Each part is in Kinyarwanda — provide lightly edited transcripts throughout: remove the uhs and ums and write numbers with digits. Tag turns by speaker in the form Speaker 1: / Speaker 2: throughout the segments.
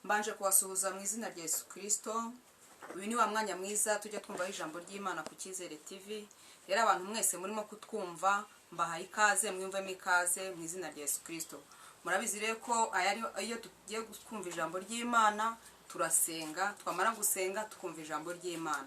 Speaker 1: Mbanje kubasuhuza mu izina rya Yesu Kristo. Uyu ni wa mwanya mwiza tujya twumvaho ijambo ry'Imana ku Cyizere TV. Rero abantu mwese murimo kutwumva mbahaye ikaze, mwumvemo ikaze mu izina rya Yesu Kristo. Murabizi rero ko iyo tugiye kumva ijambo ry'Imana turasenga, twamara gusenga tukumva ijambo ry'Imana.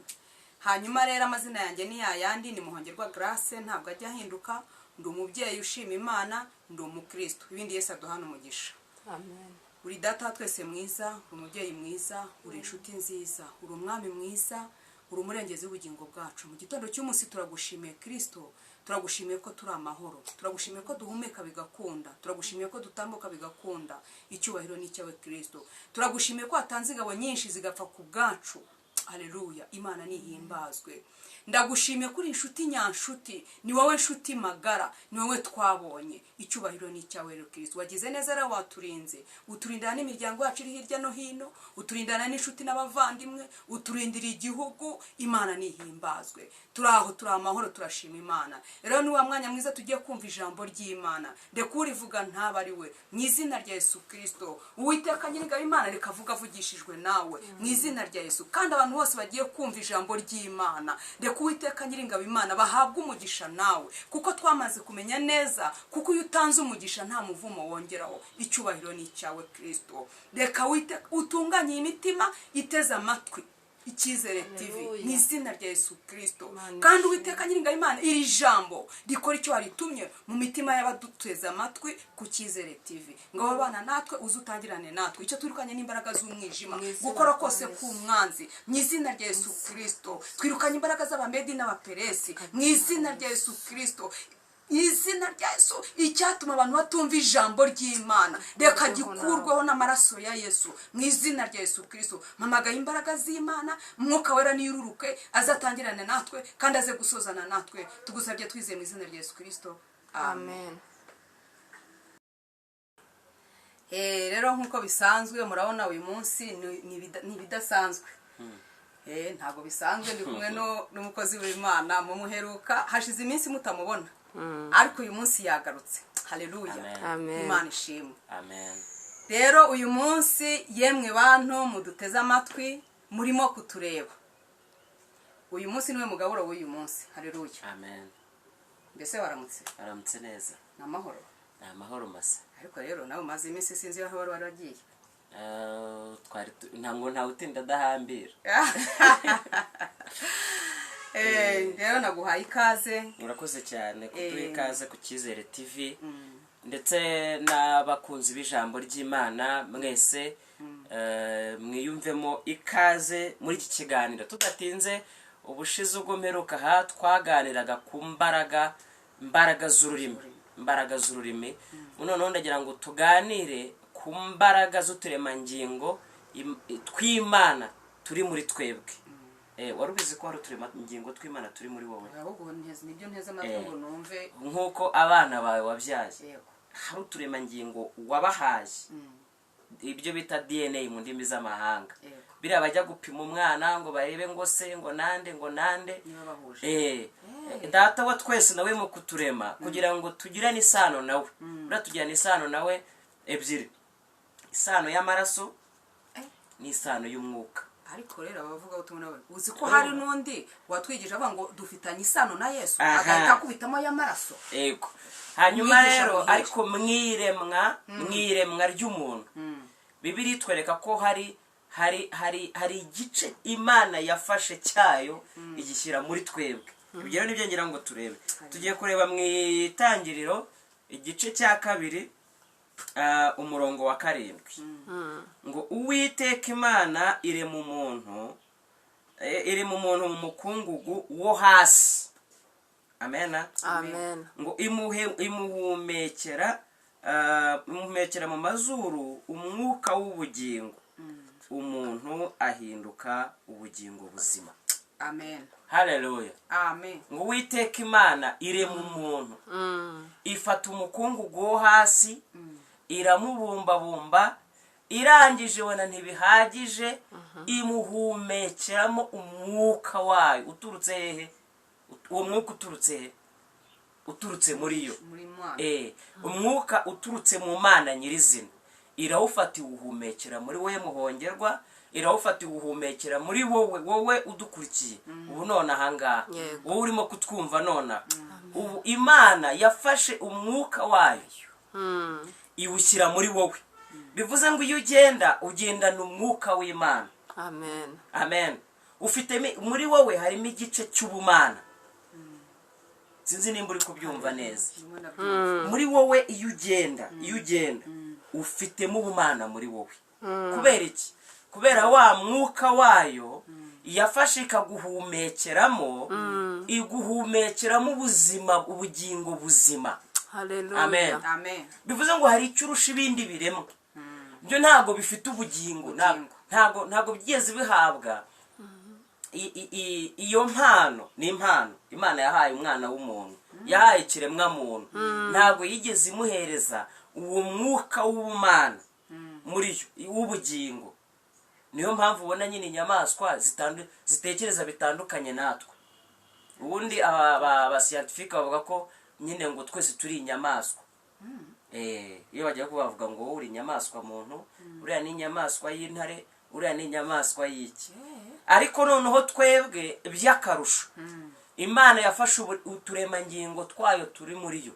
Speaker 1: Hanyuma rero amazina yanjye ni yayandi, ni Muhongerwa Grace, ntabwo ajya ahinduka. Ndi umubyeyi ushima Imana, ndi umukristo. Ibindi Yesu aduhana umugisha.
Speaker 2: Amen.
Speaker 1: Uri data twese mwiza, uri umubyeyi mwiza, uri inshuti nziza, uri umwami mwiza, uri umurengezi w'ubugingo bwacu. Mu gitondo cy'umunsi turagushimiye Kristo, turagushimiye ko turi amahoro, turagushimiye ko duhumeka bigakunda, turagushimiye ko dutambuka bigakunda. Icyubahiro ni cyawe Kristo. Turagushimiye ko watanze ingabo nyinshi zigapfa ku bwacu. Haleluya, Imana nihimbazwe. Ndagushimiye kuri inshuti nyanshuti, ni wowe nshuti magara, ni wowe twabonye. Icyubahiro ni cyawe rero Kristo. Wagize neza rero waturinze, uturindana n'imiryango yacu iri hirya no hino, uturindana n'inshuti n'abavandimwe, uturindira igihugu. Imana nihimbazwe. Turaho turi amahoro, turashima Imana. Rero ni wa mwanya mwiza tugiye kumva ijambo ry'Imana. Reka urivuga ntaba ari we, mu izina rya Yesu Kristo. Uwiteka nyir'ingabo Imana reka avuga avugishijwe nawe mu izina rya Yesu. Kandi abantu bose bagiye kumva ijambo ry'Imana, reka Uwiteka nyir'ingabo Imana bahabwe umugisha nawe, kuko twamaze kumenya neza kuko iyo utanze umugisha nta muvumo wongeraho. Icyubahiro ni cyawe Kristo. Reka Uwiteka utunganye imitima iteze amatwi Icyizere TV mu izina rya Yesu Kristo. Kandi Uwiteka nyir'ingabo Imana iri jambo rikora icyo waritumye mu mitima y'abaduteze amatwi ku Cyizere TV. Ngo abana natwe uzutangirane natwe icyo turukanye n'imbaraga z'umwijima, gukora kose k'umwanzi mu izina rya Yesu Kristo. Twirukanye imbaraga z'abamedi n'abaperesi mu izina rya Yesu Kristo. Izina rya Yesu, icyatuma abantu batumva ijambo ry'Imana reka gikurweho n'amaraso ya Yesu mu izina rya Yesu Kristo. Mpamagaye imbaraga z'Imana, Mwuka Wera niyururuke azatangirane natwe kandi aze gusozana natwe. Tugusabye twizeye mu izina rya Yesu Kristo.
Speaker 2: Amen.
Speaker 1: Rero nkuko bisanzwe murabona uyu munsi ni bidasanzwe. Ntago bisanzwe, ndi kumwe n'umukozi w'Imana mu muheruka, hashize iminsi mutamubona. Ariko uyu munsi yagarutse. Haleluya.
Speaker 2: Amen.
Speaker 1: Imana ishimwe.
Speaker 3: Amen.
Speaker 1: Rero uyu munsi yemwe bantu muduteze amatwi murimo kutureba, uyu munsi niwe mugaburo w'uyu munsi. Haleluya.
Speaker 3: Amen.
Speaker 1: Mbese waramutse?
Speaker 3: Aramutse neza.
Speaker 1: Namahoro.
Speaker 3: Amahoro masa.
Speaker 1: Ariko rero nawe maze iminsi sinzi aho wari waragiye.
Speaker 3: Twari nta utinda dahambira.
Speaker 1: Rero naguhaye ikaze.
Speaker 3: Murakoze cyane kuduha ikaze ku Cyizere TV. Ndetse n'abakunzi b'ijambo ry'Imana mwese mwiyumvemo ikaze muri iki kiganiro. Tudatinze, ubushize ubwo mperuka aha twaganiraga ku mbaraga z'ururimi. Noneho ndagira ngo tuganire ku mbaraga z'uturemangingo tw'Imana turi muri twebwe. Wari ubizi ko hari uturemangingo tw'Imana turi muri wowe?
Speaker 1: Ahubwo nibyo nteze amatwi ngo numve.
Speaker 3: Nk'uko abana bawe wabyaye hari uturemangingo wabahaye, ibyo bita DNA mu ndimi z'amahanga. Biriya bajya gupima umwana ngo barebe ngo se ngo nande. Data wa twese nawe mu kuturema kugira ngo tugirane isano nawe. Tugirane isano nawe ebyiri, isano y'amaraso n'isano y'umwuka.
Speaker 1: Ariko rero abavuga utumwe nawe uzi ko hari n'undi watwigije avuga ngo dufitanye isano na Yesu, agahita akubitamo y'amaraso.
Speaker 3: Yego. Hanyuma rero ariko mwiremwa ry'umuntu, Bibiliya itwereka ko hari igice Imana yafashe cyayo igishyira muri twebwe. Ibyo nibyo ngira ngo turebe. Tugiye kureba mu Itangiriro igice cya 2 umurongo wa 7. Ngo Uwiteka Imana iri mu muntu mu mukungugu wo hasi. Amen.
Speaker 2: Amen.
Speaker 3: Ngo imuhumekera mu mazuru umwuka w'ubugingo, umuntu ahinduka ubugingo buzima.
Speaker 1: Amen.
Speaker 3: Haleluya.
Speaker 1: Amen.
Speaker 3: Ngo Uwiteka Imana iri mu muntu, ifata umukungugu wo hasi, iramubumbabumba, irangije wena ntibihagije, imuhumekeramo umwuka wayo. Uturutse hehe? Uwo mwuka uturutse hehe? Uturutse muri yo.
Speaker 1: Muri Imana.
Speaker 3: Umwuka uturutse mu Mana nyirizina. irawufata iwuhumekera muri wowe muhongerwa, irawufata iwuhumekera muri wowe udukurikiye ubu none ahangaha wowe urimo kutwumva nona. Ubu Imana yafashe umwuka wayo iwushyira muri wowe, bivuze ngo iyo ugendana umwuka w'Imana.
Speaker 2: Amen.
Speaker 3: Amen. Ufite muri wowe harimo igice cy'ubumana, sinzi nimba uri kubyumva neza. Muri wowe iyo ugenda ufitemo ubumana muri wowe. Kubera iki? Kubera wa mwuka wayo yafashe ikaguhumekeramo, iguhumekeramo ubuzima, ubugingo buzima.
Speaker 2: Hallelujah.
Speaker 3: Amen.
Speaker 1: Amen.
Speaker 3: Bivuze ngo hari icyo urusha ibindi biremwa. Byo ntago bifite ubugingo, ntago byigeze bihabwa. Iyo mpano ni impano Imana yahaye umwana w'umuntu, yahaye ikiremwa muntu. Ntago yigeze imuhereza uwo mwuka w'ubumana muri yo w'ubugingo. Niyo mpamvu ubona nyine inyamaswa zitekereza bitandukanye natwe. Ubundi aba scientifique bavuga ko nyine ngo twese turi inyamaswa. Iyo bajya kubavuga ngo uri inyamaswa muntu, uriya ni inyamaswa y'intare, uriya ni inyamaswa y'iki. Ariko noneho twebwe by'akarusho, Imana yafashe uturemangingo twayo turi muri yo.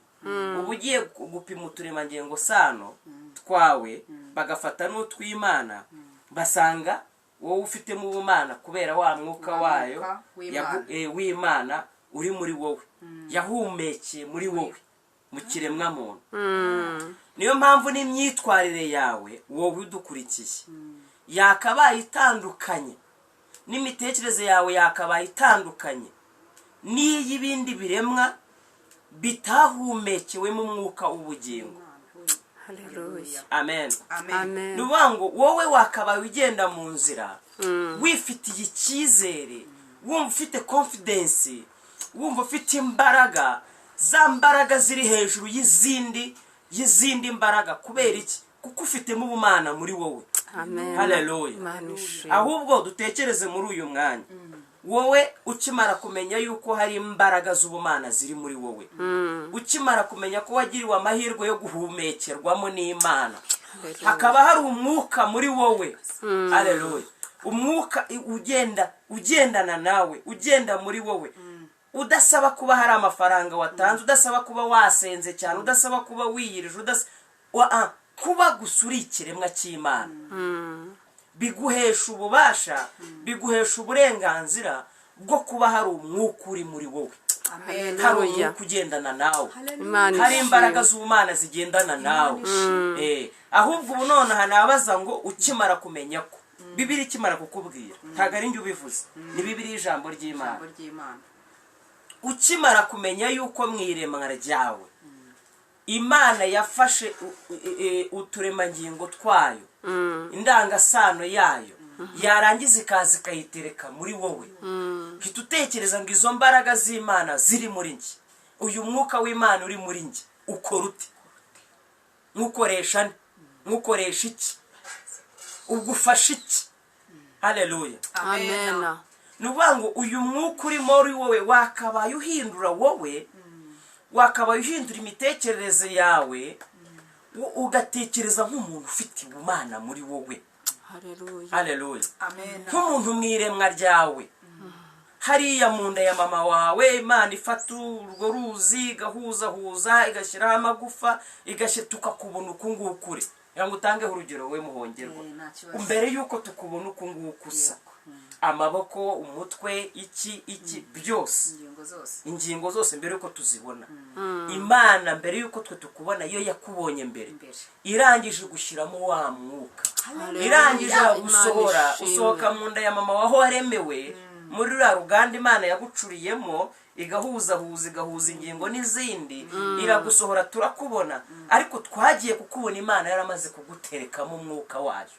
Speaker 3: Ubu ugiye gupima uturemangingo sano twawe, bagafata n'utw'Imana, basanga wowe ufite mu bumana kubera wa mwuka wayo w'Imana uri muri wowe, yahumekeye muri wowe mu kiremwa muntu. Niyo mpamvu n'imyitwarire yawe wowe udukurikiye yakabaye itandukanye, n'imitekerereze yawe yakabaye itandukanye n'iy'ibindi biremwa bitahumekewe mu mwuka w'ubugingo.
Speaker 2: Hallelujah.
Speaker 3: Amen.
Speaker 2: Amen.
Speaker 3: Nubango wowe wakabaye ugenda mu nzira wifitiye icyizere, wumva ufite confidence, wumva ufite imbaraga, za mbaraga ziri hejuru y'izindi mbaraga. Kubera iki? Kuko ufitemo ubumana muri wowe.
Speaker 2: Amen.
Speaker 3: Hallelujah. Ahubwo dutekereze muri uyu mwanya, wowe ukimara kumenya yuko hari imbaraga z'ubumana ziri muri wowe, ukimara kumenya ko wagiriwe amahirwe yo guhumekerwamo n'Imana, hakaba hari umwuka muri wowe. Hallelujah. Umwuka ugendana nawe, ugenda muri wowe, udasaba kuba hari amafaranga watanze, udasaba kuba wasenze cyane, udasaba kuba wiyirije, kuba gusura ikiremwa cy'Imana. Biguhesha ububasha, biguhesha uburenganzira bwo kuba hari umwuka uri muri wowe. Hari umwuka ugendana nawe, hari imbaraga z'ubumana zigendana nawe. Ahubwo ubu none hanabaza ngo ukimara kumenya ko Bibiliya ikimara kukubwira, ntago ari njye ubivuze, ni Bibiliya ijambo ry'Imana. Ukimara kumenya yuko mu iremwa ryawe Imana yafashe uturemangingo twayo, indangasano yayo, yarangiza ikaza ikayitereka muri wowe, hita utekereza ngo izo mbaraga z'Imana ziri muri njye, uyu mwuka w'Imana uri muri njye ukora ute? Nkukoresha iki? Ugufasha iki? Hallelujah.
Speaker 2: Amen.
Speaker 3: Nubango uyu mwuka uri muri wowe wakabaye uhindura wowe, wakabaye uhindura imitekerereze yawe, ugatekereza nk'umuntu ufite ubumana muri wowe. Hallelujah. Nk'umuntu mwiremwa ryawe, hariya mu nda ya mama wawe Imana ifata urwo ruzi igahuzahuza, igashyiraho amagufa, igashyituka kubona uku nguku uri. Ngo utange urugero we muhongerwa, mbere yuko tukubona uku nguku usa, amaboko, umutwe, iki byose, ingingo zose mbere yuko tuzibona, Imana mbere yuko twe tukubona yo yakubonye mbere, irangije gushyiramo wa mwuka, irangije gusohora, usohoka mu nda ya mama waho waremewe muri ruriya ruganda Imana yagucuriyemo, igahuzahuza, igahuza ingingo n'izindi, iragusohora turakubona. Ariko twagiye kukubona Imana yaramaze kuguterekamo umwuka wayo.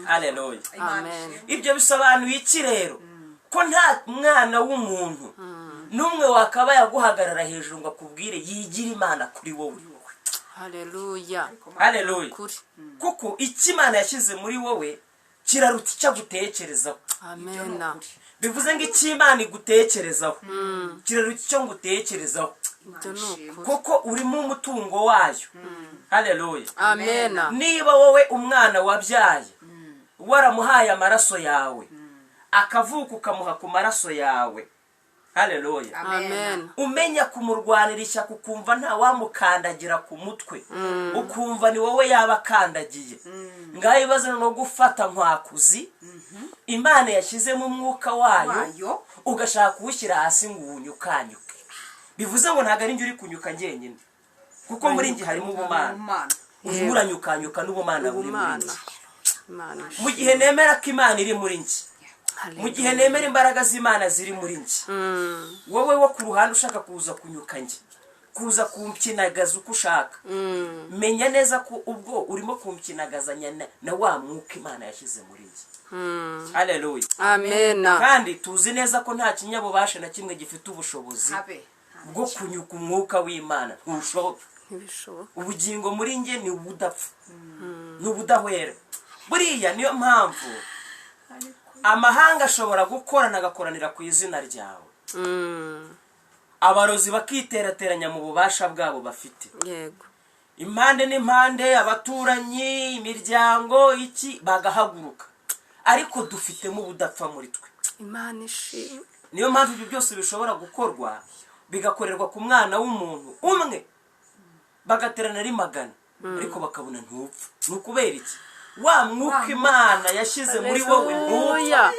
Speaker 3: Hallelujah.
Speaker 2: Amen.
Speaker 3: Ibyo bisobanuye iki rero? Ko nta mwana w'umuntu n'umwe wakaba yaguhagarara hejuru ngo akubwire yigira Imana kuri wowe.
Speaker 2: Hallelujah.
Speaker 3: Hallelujah. Kuko icyo Imana yashyize muri wowe kiraruta icyo agutekerezaho.
Speaker 2: amena
Speaker 3: bivuze ngo icyo Imana igutekerezaho kiraro cyo ngutekerezaho
Speaker 2: ibyo ni ukuri
Speaker 3: kuko urimo umutungo wayo. Haleluya.
Speaker 2: amena
Speaker 3: Niba wowe umwana wabyaye waramuhaye amaraso yawe akavuka ukamuha ku maraso yawe, haleluya,
Speaker 2: amena
Speaker 3: umenya kumurwanira ishyaka ukumva nta wamukandagira ku mutwe, ukumva ni wowe yaba akandagiye, ngaho ibibazo no gufata nkwakuzi Imana yashyizemo umwuka wayo ugashaka kuwushyira hasi ngo uwunyukanyuke. Bivuze ngo ntabwo ari njye uri kunyuka njyenyine, kuko muri njye harimo ubumana, urimo uranyukanyuka n'ubumana buri muri njye. Mu gihe nemera ko Imana iri muri njye, mu gihe nemera imbaraga z'Imana ziri muri njye, wowe wo ku ruhande ushaka kuza kunyuka njye, kuza kumkinagaza uko ushaka, menya neza ko ubwo urimo kumkinagazanya na wa mwuka Imana yashyize muri njye. Haleluya.
Speaker 2: amena
Speaker 3: Kandi tuzi neza ko nta kinyabubasha na kimwe gifite ubushobozi bwo kunyuka umwuka w'Imana. Ntushoboka.
Speaker 2: ntibishoboka
Speaker 3: Ubugingo muri njye ni ubudapfa, ni ubudahwera. Buriya niyo mpamvu amahanga ashobora gukorana agakoranira ku izina ryawe, abarozi bakiterateranya mu bubasha bwabo bafite,
Speaker 2: yego
Speaker 3: impande n'impande, abaturanyi, imiryango, iki bagahaguruka, ariko dufitemo ubudapfa muri twe.
Speaker 2: Imana ishimwe.
Speaker 3: Niyo mpamvu ibyo byose bishobora gukorwa bigakorerwa ku mwana w'umuntu umwe, bagaterana ari magana, ariko bakabona ntupfa. Ni ukubera iki? Wa mwuka Imana yashyize muri wowe ntupfa.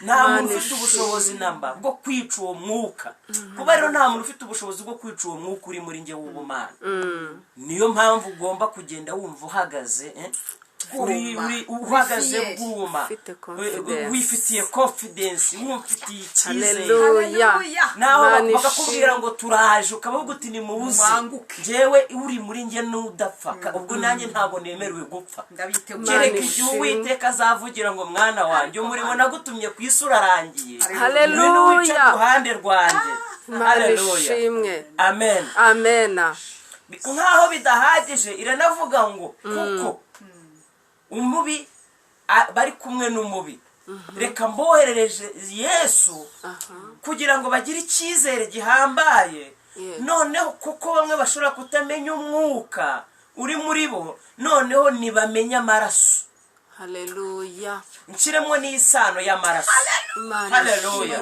Speaker 3: Nta muntu ufite ubushobozi namba bwo kwica uwo mwuka. Kuba rero nta muntu ufite ubushobozi bwo kwica uwo mwuka uri muri njye w'ubumana. Niyo mpamvu ugomba kugenda wumva uhagaze, uhagaze bwuma, wifitiye confidence, wumfitiye icyizere. Nawe bakakubwira ngo turaje, ukavuga uti ni mubuze, njyewe uri muri njye n'udapfa, ubwo nanjye ntabwo nemerewe gupfa. Kereka igihe Uwiteka azavugira ngo mwana wanjye umurimo nagutumye ku isi urarangiye, ngwino wice ku ruhande rwanjye. Haleluya. Amen.
Speaker 2: amena
Speaker 3: Nkaho bidahagije iranavuga ngo kuko umubi bari kumwe n'umubi, reka mboherereje Yesu kugira ngo bagire icyizere gihambaye. Noneho kuko bamwe bashobora kutamenya umwuka uri muri bo, noneho ntibamenya amaraso.
Speaker 2: haleluya
Speaker 3: Nshyiremo n'isano y'amaraso. Haleluya.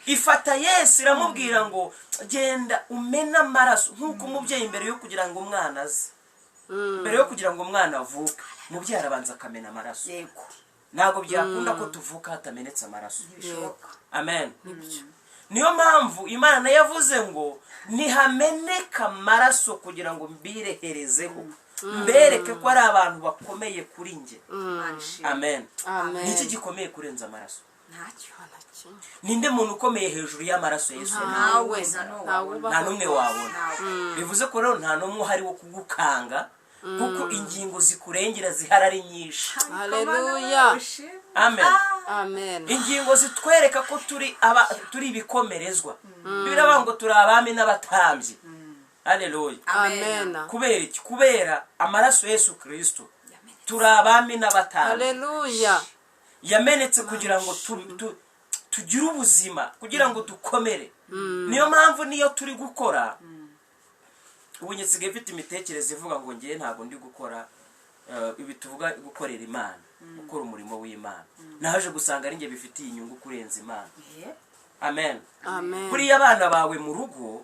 Speaker 3: Ifata Yesu iramubwira ngo genda umena amaraso, nk'uko umubyeyi mbere yo kugira ngo umwana aze, mbere yo kugira ngo umwana avuke, umubyeyi arabanza akamena amaraso. Ntabwo byakunda ko tuvuka hatamenetse amaraso. Amen. Niyo mpamvu Imana yavuze ngo nihameneka amaraso kugira ngo mbireherezeho, mbereke ko ari abantu bakomeye kuri njye. Amen. Niki gikomeye kurenza amaraso? Ninde muntu ukomeye hejuru y'amaraso Yesu? Nta n'umwe wabona. Bivuze ko rero nta n'umwe uhari wo kugukanga, kuko ingingo zikurengera zihari ari nyinshi.
Speaker 2: haleluya
Speaker 3: Amen.
Speaker 2: amen
Speaker 3: Ingingo zitwereka ko turi ibikomerezwa. Biravuga ngo turi abami n'abatambyi. Haleluya.
Speaker 2: amena
Speaker 3: Kubera iki? Kubera amaraso Yesu Kristo turi abami n'abatambyi.
Speaker 2: haleluya
Speaker 3: Yamenetse kugira ngo tugire ubuzima, kugira ngo dukomere. Niyo mpamvu niyo turi gukora, ubu nyisigaye mfite imitekerereze ivuga ngo ngiye ntabwo ndi gukora ibi tuvuga gukorera Imana, gukora umurimo w'Imana. Naje gusanga ari njye bifitiye inyungu kurenza Imana. Amen.
Speaker 2: amen
Speaker 3: Buriya abana bawe mu rugo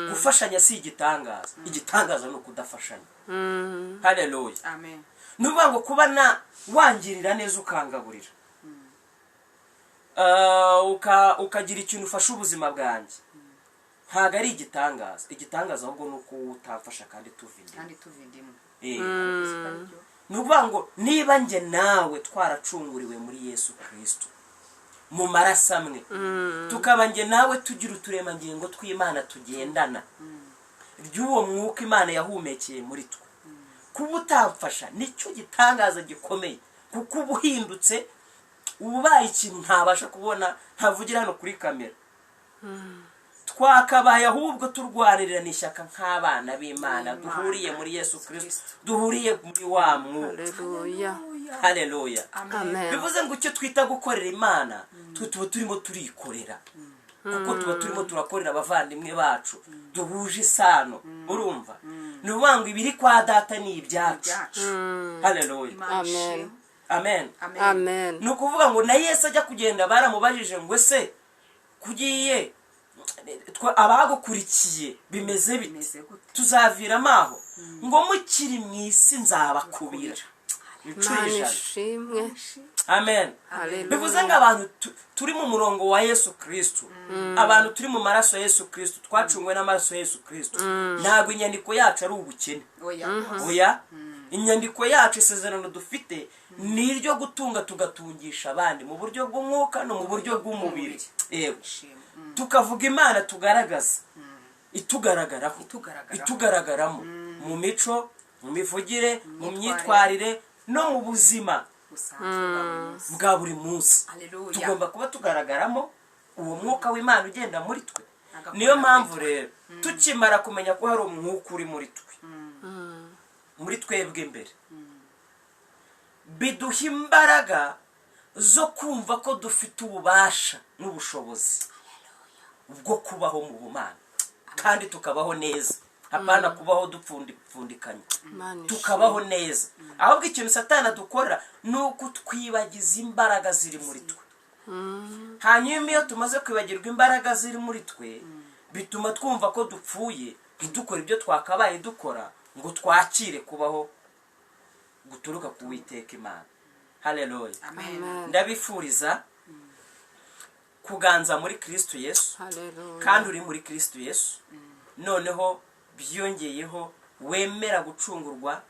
Speaker 3: gufashanya si igitangaza, igitangaza ni ukudafashanya. Haleluya.
Speaker 1: Amen.
Speaker 3: Nuvuga ngo kuba wangirira neza ukangaburira, ukagira ikintu ufasha ubuzima bwanjye, ntabwo ari igitangaza. Igitangaza ahubwo ni uko utamfasha kandi tuvindimo. Ni ukuvuga ngo niba njye nawe twaracunguriwe muri Yesu Kristo mu maraso amwe, tukaba njye nawe tugira uturemangingo tw'Imana tugendana, ry'uwo mwuka Imana yahumekeye muri twe, kuba utamfasha nicyo gitangaza gikomeye, kuko uba uhindutse, ubaye ikintu ntabasha kubona, ntavugira hano kuri kamera. Twakabaye ahubwo turwanirira n'ishyaka nk'abana b'Imana duhuriye muri Yesu Kristo, duhuriye muri wa mwuka.
Speaker 2: haleluya
Speaker 3: haleluya
Speaker 2: Amen.
Speaker 3: bivuze ngo icyo twita gukorera imana tuba turimo turikorera kuko tuba turimo turakorera abavandimwe bacu duhuje isano urumva ni ukuvuga ngo ibiri kwa data ni ibyacu haleluya
Speaker 2: Amen.
Speaker 3: amen
Speaker 2: Amen.
Speaker 3: ni ukuvuga ngo na Yesu ajya kugenda baramubajije ngo ese kugiye abagukurikiye bimeze bite tuzaviramo aho ngo mukiri mu isi nzabakubira
Speaker 2: Imana ishimwe.
Speaker 3: amen
Speaker 2: Hallelujah.
Speaker 3: bivuze ngo abantu turi mu murongo wa Yesu Kristo abantu turi mu maraso ya Yesu Kristo twacungwe n'amaraso ya Yesu Kristo ntabwo inyandiko yacu ari ubukene oya inyandiko yacu isezerano dufite ni iryo gutunga tugatungisha abandi mu buryo bw'umwuka no mu buryo bw'umubiri yego tukavuga imana tugaragaza itugaragaraho itugaragaramo mu mico mu mivugire mu myitwarire no mu buzima bwa buri munsi tugomba kuba tugaragaramo uwo mwuka w'imana ugenda muri twe niyo mpamvu rero tukimara kumenya ko hari umwuka uri muri twe muri twebwe imbere biduha imbaraga zo kumva ko dufite ububasha n'ubushobozi bwo kubaho mu bumana kandi tukabaho neza hapana kubaho dupfundikanya tukabaho neza ahubwo ikintu satana dukora ni ukutwibagiza imbaraga ziri muri twe hanyuma iyo tumaze kwibagirwa imbaraga ziri muri twe bituma twumva ko dupfuye ntidukore ibyo twakabaye dukora ngo twakire kubaho guturuka ku Uwiteka Imana haleluya ndabifuriza kuganza muri Kristo Yesu kandi uri muri Kristo Yesu noneho byongeyeho wemera gucungurwa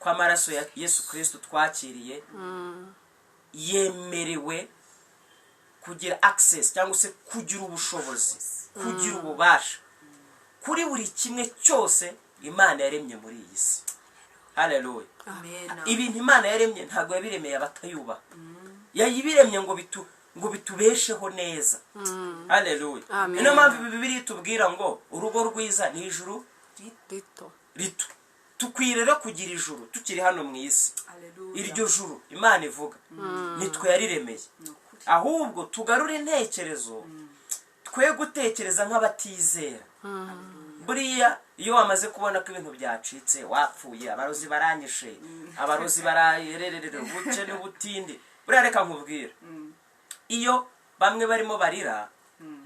Speaker 3: kw'amaraso ya Yesu Kristo twakiriye yemerewe kugira access cyangwa se kugira ubushobozi kugira ububasha kuri buri kimwe cyose Imana yaremye muri iyi si haleluya ibintu Imana yaremye ntabwo yabiremeye abatayubaha yayibiremye ngo bitubesheho neza haleluya niyo mpamvu Bibiliya itubwira ngo urugo rwiza ni ijuru rito tukwiye rero kugira ijuru tukiri hano mu isi iryo juru Imana ivuga nitwe yariremeye ahubwo tugarure intekerezo twe gutekereza nk'abatizera buriya iyo wamaze kubona ko ibintu byacitse wapfuye abarozi baranyishe abarozi barayererera ubuce n'ubutindi buriya reka nkubwira iyo bamwe barimo barira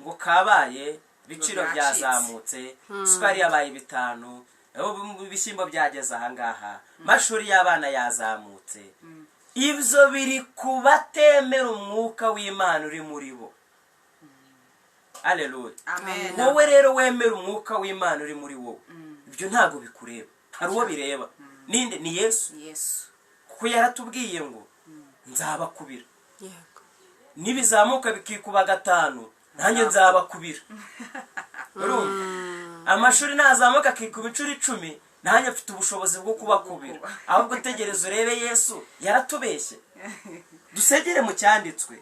Speaker 3: ngo kabaye ibiciro byazamutse isukari yabaye 5 ibishyimbo byageze ahangaha amashuri y'abana yazamutse ibyo biri kubatemera umwuka w'Imana uri muri bo haleluya wowe rero wemera umwuka w'Imana uri muri wowe ibyo ntabwo bikureba hari uwo bireba ninde ni Yesu kuko yaratubwiye ngo nzabakubira nibizamuka bikikuba 5 nanjye nzabakubira urumva amashuri nazamuka akikuba 10 nanjye mfite ubushobozi bwo kubakubira ahubwo tegereza urebe Yesu yaratubeshye dusegere mu cyanditswe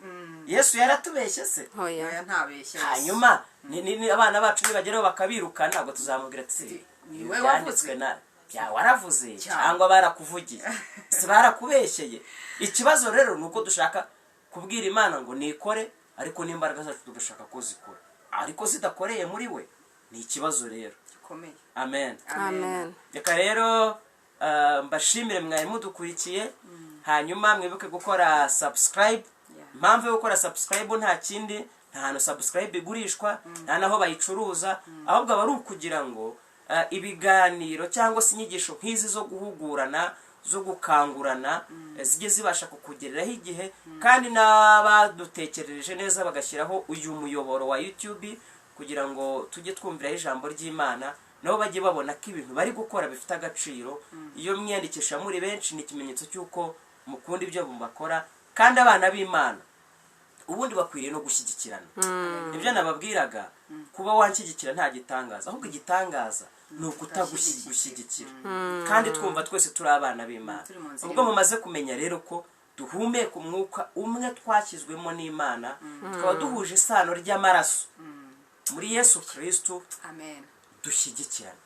Speaker 3: Yesu yaratubeshye se
Speaker 2: Oya
Speaker 1: ntabeshye
Speaker 3: hanyuma ni abana bacu nibageraho bakabirukana ntabwo tuzamubwira ati
Speaker 1: niwe
Speaker 3: byanditswe na bya waravuze cyangwa barakuvugiye si barakubeshyeye ikibazo rero ni uko dushaka kubwira Imana ngo nikore ariko n'imbaraga zacu tugashaka ko zikora ariko zidakoreye muri we ni ikibazo rero
Speaker 1: gikomeye
Speaker 3: amen
Speaker 2: Amen.
Speaker 3: reka rero mbashimire mwari mudukurikiye hanyuma mwibuke gukora subscribe impamvu yo gukora subscribe nta kindi nta hantu subscribe igurishwa nta naho bayicuruza ahubwo aba ari ukugira ngo ibiganiro cyangwa se inyigisho nk'izi zo guhugurana zo gukangurana zijye zibasha kukugereraho igihe kandi n'abadutekerereje neza bagashyiraho uyu muyoboro wa YouTube kugira ngo tujye twumviraho ijambo ry'Imana nabo bajye babona ko ibintu bari gukora bifite agaciro iyo mwiyandikisha muri benshi ni ikimenyetso cy'uko mukunda ibyo mubakora kandi abana b'Imana ubundi bakwiriye no gushyigikirana nibyo nababwiraga kuba wanshyigikira nta gitangaza ahubwo igitangaza ni ukutagushyigikira kandi twumva twese turi abana b'Imana ubwo mumaze kumenya rero ko duhumeka umwuka umwe twashyizwemo n'Imana tukaba duhuje isano ry'amaraso muri Yesu Kristo dushyigikirana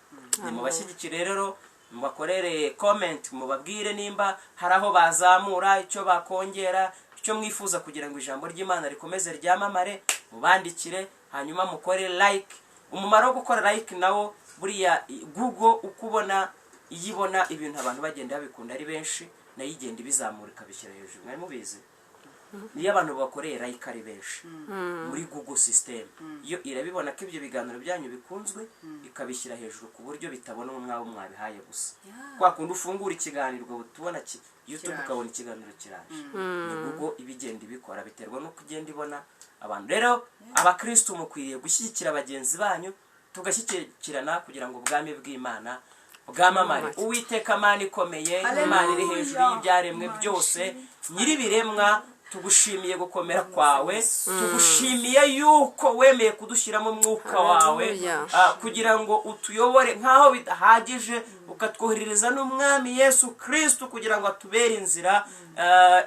Speaker 3: ni mu bashyigikire rero mubakorere comment, mubabwire nimba hari aho bazamura, icyo bakongera, icyo mwifuza kugira ngo ijambo ry'Imana rikomeze ryamamare, mubandikire, hanyuma mukore like. Umumaro wo gukora like nawo buriya Google ukubona iyibona ibintu abantu bagenda babikunda ari benshi, nayo igenda ibizamura ikabishyira hejuru. Mwari mubizi? Niyo abantu bakoreye like ari benshi muri Google system, iyo irabibona ko ibyo biganiro byanyu bikunzwe ikabishyira hejuru ku buryo bitabona umwabo mwabihaye gusa. Kwa kundi ufungura ikiganiro tubona YouTube ukabona ikiganiro kiraje. Ni Google ibigenda ibikora biterwa no kugenda ibona abantu. Rero abakristo mukwiriye gushyigikira bagenzi banyu, tugashyikirana kugira ngo ubwami bw'Imana bwamamare. Uwiteka Mana ikomeye, Imana iri hejuru y'ibyaremwe byose, nyiribiremwa, tugushimiye gukomera kwawe, tugushimiye yuko wemeye kudushyiramo umwuka wawe kugira ngo utuyobore nkaho bidahagije, ukatwoherereza n'umwami Yesu Kristo kugira ngo atubere inzira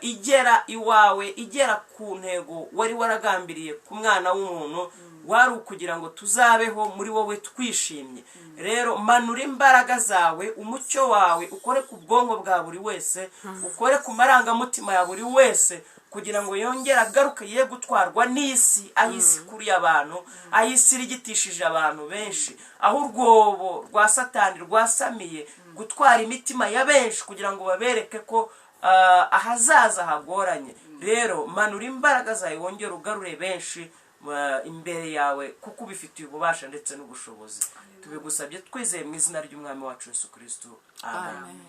Speaker 3: igera iwawe, igera ku ntego wari waragambiriye ku mwana w'umuntu, wari ukugira ngo tuzabeho muri wowe twishimye. Rero manura imbaraga zawe, umucyo wawe ukore ku bwonko bwa buri wese, ukore ku marangamutima ya buri wese, kugira ngo yongere agaruke ye gutwarwa n'isi, ahisi kuri abantu, ahisi rigitishije abantu benshi, aho urwobo rwa Satani rwasamiye gutwara imitima ya benshi kugira ngo babereke ko ahazaza hagoranye. Rero manura imbaraga zawe, wongere ugarure benshi imbere yawe kuko ubifitiye ububasha ndetse n'ubushobozi. Tubigusabye twizeye mu izina ry'umwami wacu Yesu Kristo. Amen.